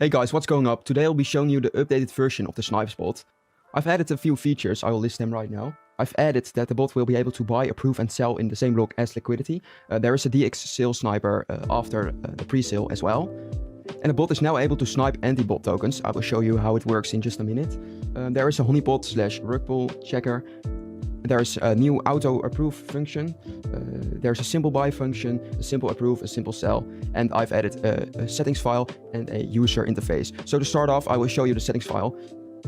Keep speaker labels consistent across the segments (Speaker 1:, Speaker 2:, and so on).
Speaker 1: Hey guys, what's going up? Today I'll be showing you the updated version of the Snipes bot. I've added a few features, I will list them right now. I've added that the bot will be able to buy, approve and sell in the same block as liquidity. There is a DX sale sniper after the pre-sale as well. And the bot is now able to snipe anti-bot tokens. I will show you how it works in just a minute. There is a honeypot / rug pull checker. There's a new auto approve function. There's a simple buy function, a simple approve, a simple sell. And I've added a settings file and a user interface. So to start off, I will show you the settings file.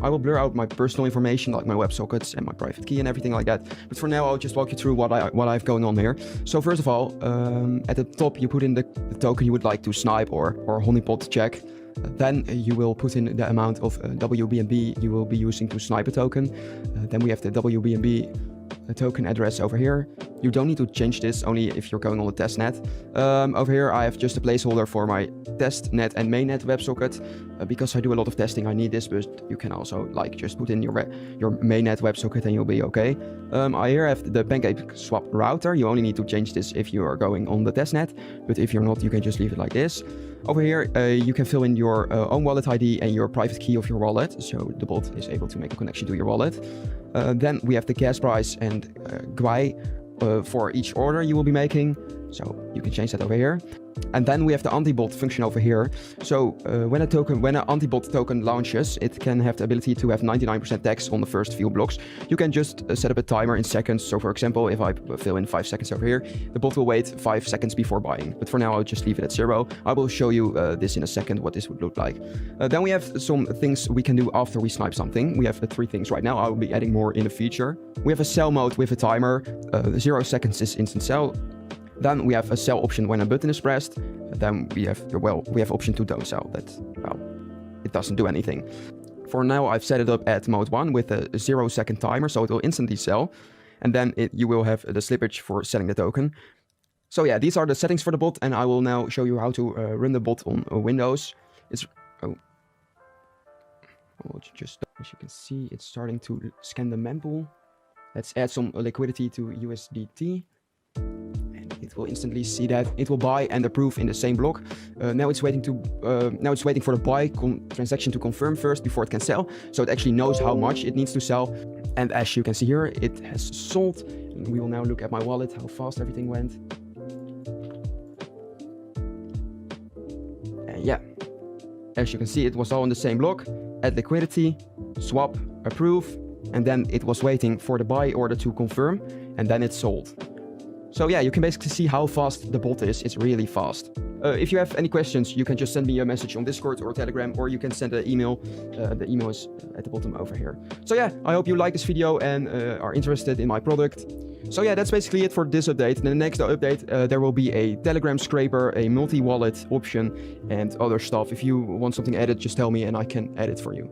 Speaker 1: I will blur out my personal information like my WebSockets and my private key and everything like that. But for now, I'll just walk you through what I have going on here. So first of all, at the top, you put in the token you would like to snipe or honeypot check. Then you will put in the amount of WBNB you will be using to snipe a token. Then we have the WBNB token address over here. You don't need to change this, only if you're going on the testnet. Over here I have just a placeholder for my testnet and mainnet WebSocket. Because I do a lot of testing, I need this, but you can also just put in your mainnet WebSocket and you'll be okay. I here have the Pancakeswap router. You only need to change this if you are going on the testnet, but if you're not, you can just leave it like this. Over here, you can fill in your own wallet ID and your private key of your wallet, so the bot is able to make a connection to your wallet. Then we have the gas price and GUI for each order you will be making, so you can change that over here. And then we have the anti-bot function over here. So when an anti-bot token launches, it can have the ability to have 99% tax on the first few blocks. You can just set up a timer in seconds. So for example, if I fill in 5 seconds over here, the bot will wait 5 seconds before buying. But for now, I'll just leave it at 0. I will show you this in a second, what this would look like. Then we have some things we can do after we snipe something. We have 3 things right now. I will be adding more in the future. We have a sell mode with a timer. 0 seconds is instant sell. Then we have a sell option when a button is pressed. Then we have option to don't sell. That, well, it doesn't do anything. For now, I've set it up at mode 1 with a 0-second timer, so it will instantly sell. And then you will have the slippage for selling the token. So yeah, these are the settings for the bot, and I will now show you how to run the bot on Windows. Just as you can see, it's starting to scan the mempool. Let's add some liquidity to USDT. It will instantly see that it will buy and approve in the same block. Now it's waiting for the buy transaction to confirm first before it can sell. So it actually knows how much it needs to sell. And as you can see here, it has sold. And we will now look at my wallet, how fast everything went. And yeah, as you can see, it was all in the same block. Add liquidity, swap, approve, and then it was waiting for the buy order to confirm, and then it sold. So yeah, you can basically see how fast the bot is. It's really fast. If you have any questions, you can just send me a message on Discord or Telegram, or you can send an email. The email is at the bottom over here. So yeah, I hope you like this video and are interested in my product. So yeah, that's basically it for this update. In the next update, there will be a Telegram scraper, a multi-wallet option, and other stuff. If you want something added, just tell me and I can add it for you.